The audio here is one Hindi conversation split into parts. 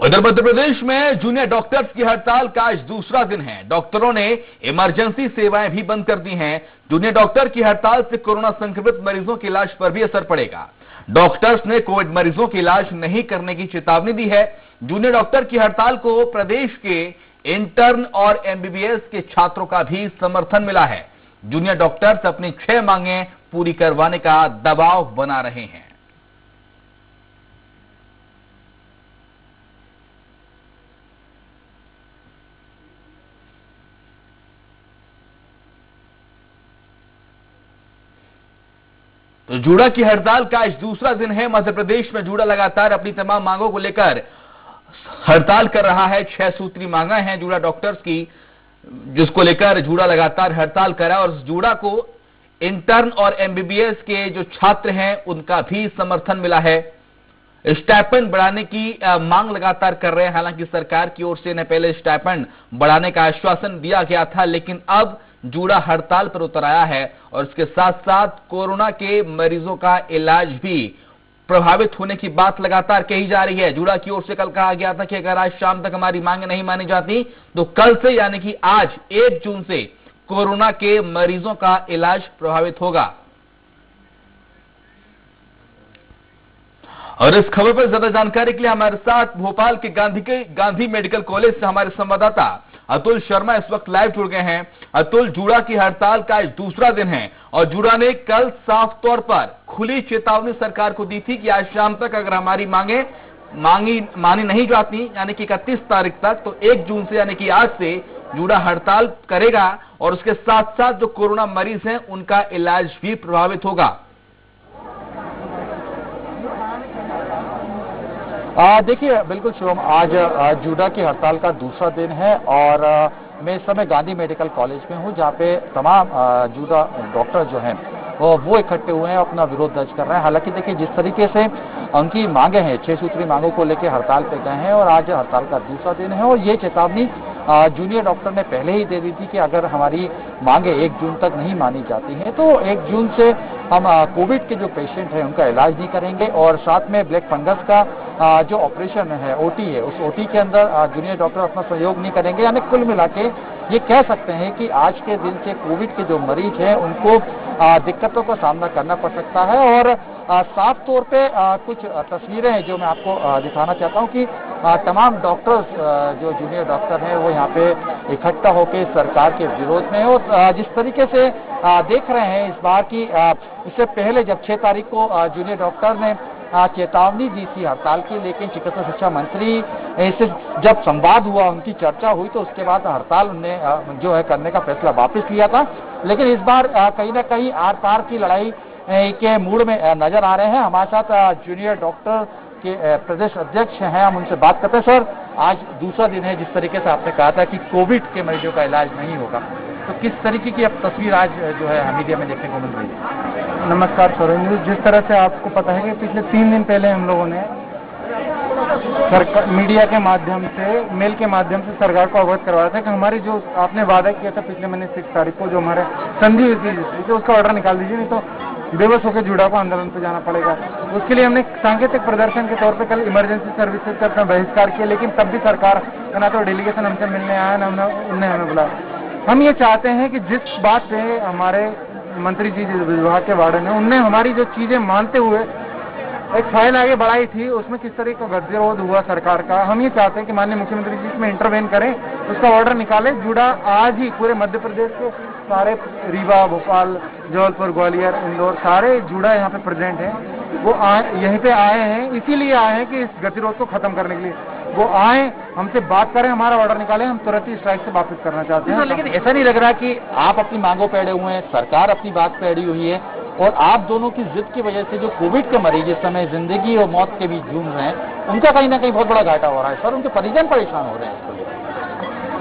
उधर मध्य प्रदेश में जूनियर डॉक्टर्स की हड़ताल का आज दूसरा दिन है। डॉक्टरों ने इमरजेंसी सेवाएं भी बंद कर दी हैं। जूनियर डॉक्टर की हड़ताल से कोरोना संक्रमित मरीजों के इलाज पर भी असर पड़ेगा। डॉक्टर्स ने कोविड मरीजों का इलाज नहीं करने की चेतावनी दी है। जूनियर डॉक्टर की हड़ताल को प्रदेश के इंटर्न और एमबीबीएस के छात्रों का भी समर्थन मिला है। जूनियर डॉक्टर्स अपनी 6 मांगें पूरी करवाने का दबाव बना रहे हैं। तो जूडा की हड़ताल का आज दूसरा दिन है। मध्य प्रदेश में जूडा लगातार अपनी तमाम मांगों को लेकर हड़ताल कर रहा है। 6 सूत्री मांगा है जूडा डॉक्टर्स की, जिसको लेकर जूडा लगातार हड़ताल कर रहा है। और जूडा को इंटर्न और एमबीबीएस के जो छात्र हैं उनका भी समर्थन मिला है। स्टाइपेंड बढ़ाने की मांग लगातार कर रहे हैं। हालांकि सरकार की ओर से इन्हें पहले स्टाइपेंड बढ़ाने का आश्वासन दिया गया था, लेकिन अब जूडा हड़ताल पर उतर आया है। और इसके साथ साथ कोरोना के मरीजों का इलाज भी प्रभावित होने की बात लगातार कही जा रही है। जूडा की ओर से कल कहा गया था कि अगर आज शाम तक हमारी मांगे नहीं मानी जाती तो कल से यानी कि आज 1 जून से कोरोना के मरीजों का इलाज प्रभावित होगा। और इस खबर पर ज्यादा जानकारी के लिए हमारे साथ भोपाल के गांधी मेडिकल कॉलेज से हमारे संवाददाता अतुल शर्मा इस वक्त लाइव जुड़ गए हैं। अतुल, जूडा की हड़ताल का आज दूसरा दिन है और जूडा ने कल साफ तौर पर खुली चेतावनी सरकार को दी थी कि आज शाम तक अगर हमारी मांगे मानी नहीं जाती यानी कि 31 तारीख तक, तो 1 जून से यानी कि आज से जूडा हड़ताल करेगा और उसके साथ साथ जो कोरोना मरीज हैं उनका इलाज भी प्रभावित होगा। देखिए, बिल्कुल शुभम, आज जूडा की हड़ताल का दूसरा दिन है और मैं इस समय गांधी मेडिकल कॉलेज में हूं, जहां पे तमाम जूडा डॉक्टर जो हैं वो इकट्ठे हुए हैं, अपना विरोध दर्ज कर रहे हैं। हालांकि देखिए, जिस तरीके से उनकी मांगे हैं, 6 सूत्री मांगों को लेकर हड़ताल पे गए हैं और आज हड़ताल का दूसरा दिन है। और ये चेतावनी जूनियर डॉक्टर ने पहले ही दे दी थी कि अगर हमारी मांगे 1 जून तक नहीं मानी जाती हैं तो 1 जून से हम कोविड के जो पेशेंट हैं उनका इलाज नहीं करेंगे और साथ में ब्लैक फंगस का जो ऑपरेशन है, ओटी है, उस ओटी के अंदर जूनियर डॉक्टर अपना सहयोग नहीं करेंगे। यानी कुल मिला के ये कह सकते हैं कि आज के दिन से कोविड के जो मरीज हैं उनको दिक्कतों का सामना करना पड़ सकता है। और साफ तौर पे कुछ तस्वीरें हैं जो मैं आपको दिखाना चाहता हूं कि तमाम डॉक्टर्स जो जूनियर डॉक्टर हैं वो यहाँ पे इकट्ठा होकर सरकार के विरोध में। और जिस तरीके से देख रहे हैं इस बार की, इससे पहले जब 6 तारीख को जूनियर डॉक्टर ने चेतावनी दी थी हड़ताल की, लेकिन चिकित्सा शिक्षा मंत्री से जब संवाद हुआ, उनकी चर्चा हुई, तो उसके बाद हड़ताल उन्होंने जो है करने का फैसला वापस लिया था। लेकिन इस बार कहीं ना कहीं आर पार की लड़ाई के मूड में नजर आ रहे हैं। हमारे साथ जूनियर डॉक्टर के प्रदेश अध्यक्ष हैं, हम उनसे बात करते हैं। सर, आज दूसरा दिन है, जिस तरीके से आपने कहा था कि कोविड के मरीजों का इलाज नहीं होगा, तो किस तरीके की अब तस्वीर आज जो है मीडिया में देखने को मिल रही है? नमस्कार सौरभ न्यूज। जिस तरह से आपको पता है कि पिछले 3 दिन पहले हम लोगों ने सरकार मीडिया के माध्यम से, मेल के माध्यम से सरकार को अवगत करवाया था कि हमारी जो आपने वादा किया था पिछले महीने 6 तारीख को, जो हमारे संधि हुई थी, तो उसका ऑर्डर निकाल दीजिए, नहीं तो बेबस होकर जूडा को आंदोलन पे जाना पड़ेगा। उसके लिए हमने सांकेतिक प्रदर्शन के तौर पे कल इमरजेंसी सर्विसेज का अपना बहिष्कार किया, लेकिन तब भी सरकार का ना तो डेलीगेशन हमसे मिलने आया, ना उन्होंने हमें बुलाया। हम ये चाहते हैं कि जिस बात पे हमारे मंत्री जी विभाग के वार्डन है, उनने हमारी जो चीजें मानते हुए एक फाइल आगे बढ़ाई थी, उसमें किस तरह का गतिरोध हुआ सरकार का, हम ये चाहते हैं कि माननीय मुख्यमंत्री जी इसमें इंटरवेन करें, उसका ऑर्डर निकालें। जूडा आज ही पूरे मध्य प्रदेश के सारे, रीवा, भोपाल, जबलपुर, ग्वालियर, इंदौर, सारे जूडा यहाँ पे प्रेजेंट हैं। वो यहीं पे आए हैं, इसीलिए आए हैं कि इस गतिरोध को खत्म करने के लिए वो आए, हमसे बात करें, हमारा ऑर्डर निकालें, हम तुरंत ही स्ट्राइक से वापस करना चाहते हैं। लेकिन ऐसा नहीं लग रहा कि आप अपनी मांगों पे अड़े हुए हैं, सरकार अपनी बात पे अड़ी हुई है और आप दोनों की जिद की वजह से जो कोविड के मरीज इस समय जिंदगी और मौत के बीच जूझ रहे हैं, उनका कहीं ना कहीं बहुत बड़ा घाटा हो रहा है सर, उनके परिजन परेशान हो रहे हैं।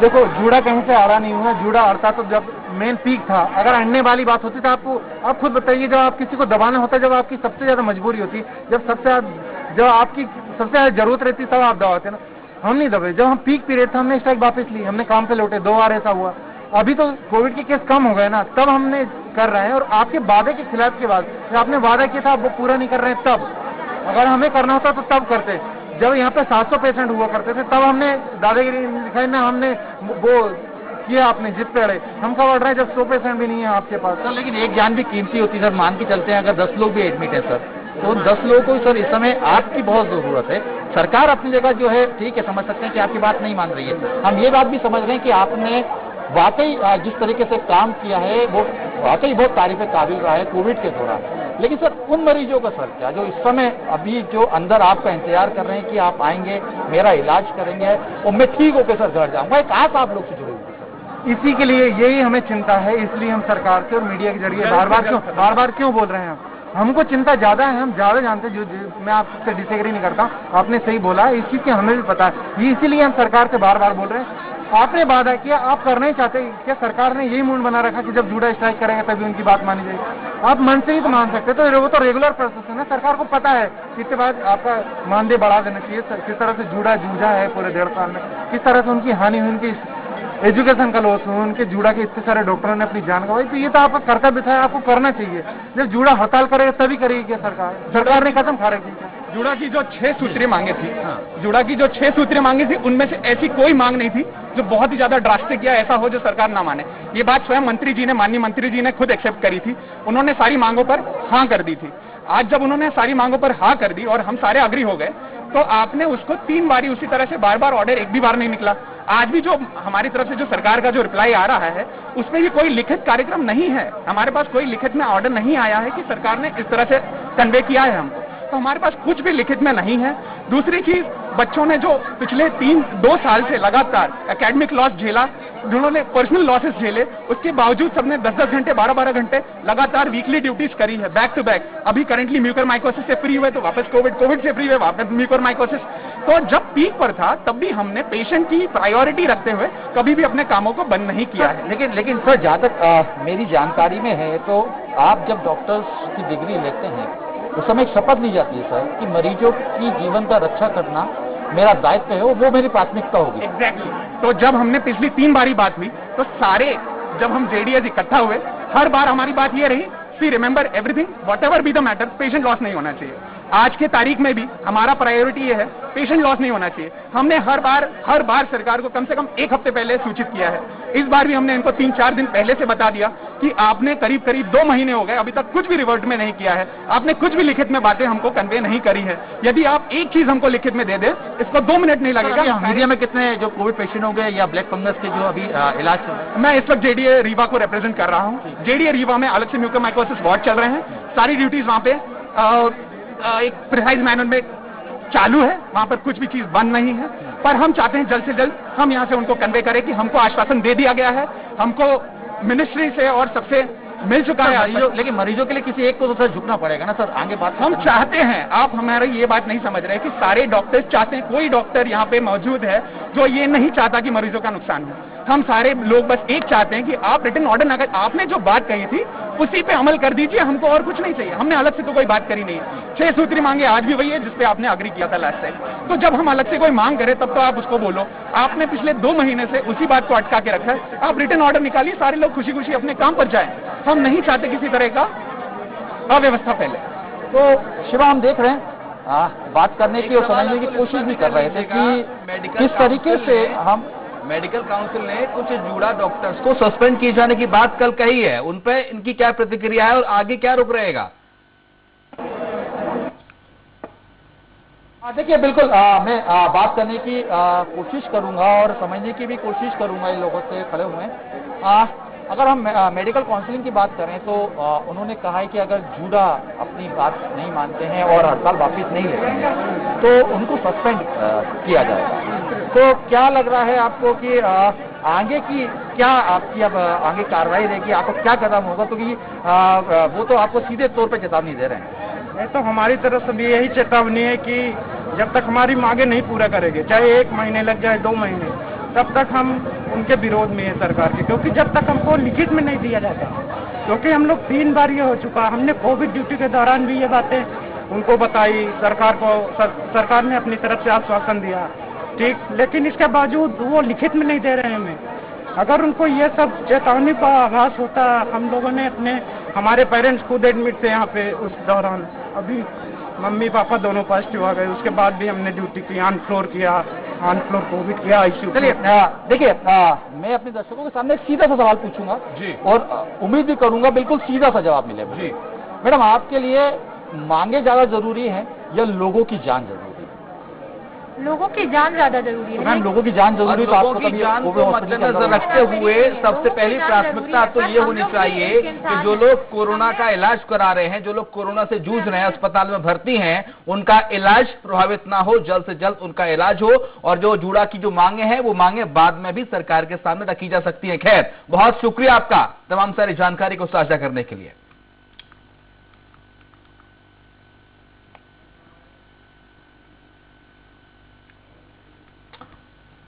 देखो, जूडा कहीं से आड़ा नहीं हुआ। जूडा अड़ता तो जब मेन पीक था, अगर अड़ने वाली बात होती तो आपको, आप खुद बताइए, जब आप किसी को दबाना होता है, जब आपकी सबसे ज्यादा मजबूरी होती, जब आपकी सबसे ज्यादा जरूरत रहती, तब आप दबाते ना। हम नहीं दबे। जब हम पीक पीरियड था, हमने स्ट्राइक वापस ली, हमने काम पे लौटे, 2 बार ऐसा हुआ। अभी तो कोविड के केस कम हो गए ना, तब हमने कर रहे हैं। और आपके वादे के खिलाफ के बाद, आपने वादा किया था, आप वो पूरा नहीं कर रहे हैं, तब अगर हमें करना होता तो तब करते। जब यहाँ पे 700 पेशेंट हुआ करते थे तब हमने दादागिरी दिखाई में हमने वो किया, आपने जिद पे अड़े। हम कब अड़ रहे हैं जब 100 पेशेंट भी नहीं है आपके पास। सर लेकिन एक जान भी कीमती होती है सर, मान के चलते हैं अगर 10 लोग भी एडमिट है सर, तो 10 लोगों को सर इस समय आपकी बहुत जरूरत है। सरकार अपनी जगह जो है ठीक है, समझ सकते हैं कि आपकी बात नहीं मान रही है। हम ये बात भी समझ रहे हैं कि आपने वाकई जिस तरीके से काम किया है वो वाकई बहुत तारीफ काबिल रहा है कोविड के दौरान। लेकिन सर उन मरीजों का सर क्या जो इस समय अभी जो अंदर आपका इंतजार कर रहे हैं कि आप आएंगे, मेरा इलाज करेंगे और मैं ठीक होकर सर घर जाऊंगा, एक आस आप लोग से जुड़े हुए सर। इसी के लिए यही हमें चिंता है, इसलिए हम सरकार से और मीडिया के जरिए बार बार क्यों बोल रहे हैं। हमको चिंता ज्यादा है, हम ज्यादा जानते हैं, जो मैं आपसे डिसएग्री नहीं करता, आपने सही बोला है, इस चीज की हमें भी पता है, इसीलिए हम सरकार से बार बार बोल रहे हैं। आपने वादा किया, आप करना ही चाहते, क्या सरकार ने यही मूड बना रखा कि जब जूडा स्ट्राइक करेगा तभी उनकी बात मानी जाएगी। आप मन से ही तो मान सकते, तो वो तो रेगुलर प्रोसेस है ना, सरकार को पता है इसके बाद आपका मानदेय बढ़ा देना चाहिए। किस तरह से जूडा जूझा है पूरे 1.5 साल में, किस तरह से उनकी हानि हुई, उनकी एजुकेशन का लॉस हुआ, उनके जूडा के इतने सारे डॉक्टरों ने अपनी जान गंवाई, तो ये तो आपका कर्तव्य था, आपको करना चाहिए। जब जूडा हड़ताल करेगा तभी करेगी क्या सरकार ने कदम खा रखी है। जूडा की जो 6 सूत्रीय मांगे थी, जूडा की जो 6 सूत्रीय मांगे थी, उनमें से ऐसी कोई मांग नहीं थी जो बहुत ही ज्यादा ड्रास्टिक या ऐसा हो जो सरकार ना माने। ये बात स्वयं मंत्री जी ने, माननीय मंत्री जी ने खुद एक्सेप्ट करी थी। उन्होंने सारी मांगों पर हाँ कर दी थी। आज जब उन्होंने सारी मांगों पर हाँ कर दी और हम सारे अग्री हो गए, तो आपने उसको 3 बारी उसी तरह से बार बार ऑर्डर एक भी बार नहीं निकला। आज भी जो हमारी तरफ से जो सरकार का जो रिप्लाई आ रहा है उसमें भी कोई लिखित कार्यक्रम नहीं है, हमारे पास कोई लिखित में ऑर्डर नहीं आया है कि सरकार ने इस तरह से कन्वे किया है हमको, तो हमारे पास कुछ भी लिखित में नहीं है। दूसरी चीज, बच्चों ने जो पिछले 2 साल से लगातार एकेडमिक लॉस झेला, जिन्होंने पर्सनल लॉसेस झेले, उसके बावजूद सबने 10-10 घंटे 12-12 घंटे लगातार वीकली ड्यूटीज करी है, बैक टू बैक। अभी करंटली म्यूकरमाइकोसिस से फ्री हुए तो वापस कोविड से फ्री हुए वापस म्यूकरमाइकोसिस। तो जब पीक पर था तब भी हमने पेशेंट की प्रायोरिटी रखते हुए कभी भी अपने कामों को बंद नहीं किया है। लेकिन सर जहाँ तक मेरी जानकारी में है, तो आप जब डॉक्टर्स की डिग्री लेते हैं उस समय एक शपथ ली जाती है सर कि मरीजों की जीवन का रक्षा करना मेरा दायित्व है, वो मेरी प्राथमिकता होगी। एग्जैक्टली। तो जब हमने पिछली 3 बारी बात हुई तो सारे, जब हम जेडीएस इकट्ठा हुए, हर बार हमारी बात ये रही, see remember everything, whatever be the matter, patient loss नहीं होना चाहिए। आज के तारीख में भी हमारा प्रायोरिटी ये है, पेशेंट लॉस नहीं होना चाहिए। हमने हर बार सरकार को कम से कम 1 हफ्ते पहले सूचित किया है। इस बार भी हमने इनको 3-4 दिन पहले से बता दिया कि आपने करीब 2 महीने हो गए, अभी तक कुछ भी रिवर्ट में नहीं किया है, आपने कुछ भी लिखित में बातें हमको कन्वे नहीं करी है। यदि आप एक चीज हमको लिखित में दे दे, इसको 2 मिनट नहीं लगेगा। मीडिया में कितने जो कोविड पेशेंट हो गए या ब्लैक फंगस के जो अभी इलाज चल रहा है? मैं इस वक्त जेडीए रीवा को रिप्रेजेंट कर रहा हूँ। जेडीए रीवा में अलग से म्यूकरमाइकोसिस वार्ड चल रहे हैं, सारी ड्यूटीज वहाँ पे एक प्रिसाइज मैनर में चालू है, वहां पर कुछ भी चीज बंद नहीं है। पर हम चाहते हैं जल्द से जल्द हम यहां से उनको कन्वे करें कि हमको आश्वासन दे दिया गया है, हमको मिनिस्ट्री से और सबसे मिल चुका है। लेकिन मरीजों के लिए किसी एक को तो सर झुकना पड़ेगा ना सर, आगे बात हम चाहते हैं, आप हमारी ये बात नहीं समझ रहे कि सारे डॉक्टर्स चाहते हैं, कोई डॉक्टर यहाँ पे मौजूद है जो ये नहीं चाहता कि मरीजों का नुकसान हो। हम सारे लोग बस एक चाहते हैं कि आप रिटन ऑर्डर ना कर, आपने जो बात कही थी उसी पे अमल कर दीजिए, हमको और कुछ नहीं चाहिए। हमने अलग से तो कोई बात करी नहीं है। 6 सूत्री मांगे आज भी वही है जिसपे आपने अग्री किया था लास्ट टाइम। तो जब हम अलग से कोई मांग करें तब तो आप उसको बोलो। आपने पिछले 2 महीने से उसी बात को अटका के रखा है। आप रिटन ऑर्डर निकालिए, सारे लोग खुशी खुशी अपने काम पर जाएं। हम नहीं चाहते किसी तरह का अव्यवस्था फैले। तो शिवा, हम देख रहे हैं बात करने की और समझने की कोशिश भी कर रहे थे कि किस तरीके से हम मेडिकल काउंसिल ने कुछ जूडा डॉक्टर्स को सस्पेंड किए जाने की बात कल कही है, उन पे इनकी क्या प्रतिक्रिया है और आगे क्या रुख रहेगा? देखिए बिल्कुल मैं बात करने की कोशिश करूंगा और समझने की भी कोशिश करूंगा इन लोगों से खड़े हुए हैं। अगर हम मेडिकल काउंसलिंग की बात करें तो उन्होंने कहा है कि अगर जूडा अपनी बात नहीं मानते हैं और हड़ताल वापिस नहीं लेते हैं तो उनको सस्पेंड किया जाएगा। तो क्या लग रहा है आपको कि आगे की क्या आपकी अब आगे कार्रवाई रहेगी, आपको क्या कदम होगा? क्योंकि वो तो आपको सीधे तौर पे चेतावनी दे रहे हैं। नहीं तो हमारी तरफ से भी यही चेतावनी है कि जब तक हमारी मांगे नहीं पूरा करेंगे, चाहे 1 महीने लग जाए 2 महीने, तब तक हम उनके विरोध में है सरकार के। क्योंकि जब तक हमको लिखित में नहीं दिया जाता, क्योंकि हम लोग 3 बार ये हो चुका, हमने कोविड ड्यूटी के दौरान भी ये बातें उनको बताई, सरकार को सरकार ने अपनी तरफ से आश्वासन दिया, ठीक, लेकिन इसके बावजूद वो लिखित में नहीं दे रहे हैं हमें। अगर उनको ये सब चेतावनी का आभास होता, हम लोगों ने हमारे पेरेंट्स खुद एडमिट थे यहाँ पे उस दौरान, अभी मम्मी पापा दोनों पॉजिटिव आ गए। उसके बाद भी हमने ड्यूटी की, ऑन फ्लोर किया, ऑन फ्लोर कोविड किया, आईसीयू। चलिए देखिए, मैं अपने दर्शकों के सामने एक सीधा सा सवाल पूछूंगा जी। और उम्मीद भी करूंगा बिल्कुल सीधा सा जवाब मिले मुझे। जी। मैडम, आपके लिए मांगे ज्यादा जरूरी है या लोगों की जान जरूरी है? लोगों की जान ज्यादा जरूरी है। मैम, लोगों की जान और जरूरी तो लोगों आपको की कभी जान कोविड को हॉस्पिटल के मद्देनजर अंदर रखते हुए सबसे पहली प्राथमिकता तो ये होनी चाहिए कि जो लोग कोरोना का इलाज करा रहे हैं, जो लोग कोरोना से जूझ रहे हैं, अस्पताल में भर्ती हैं, उनका इलाज प्रभावित ना हो, जल्द से जल्द उनका इलाज हो। और जो जूड़ा की जो मांगे हैं, वो मांगे बाद में भी सरकार के सामने रखी जा सकती है। खैर, बहुत शुक्रिया आपका तमाम सारी जानकारी को साझा करने के लिए।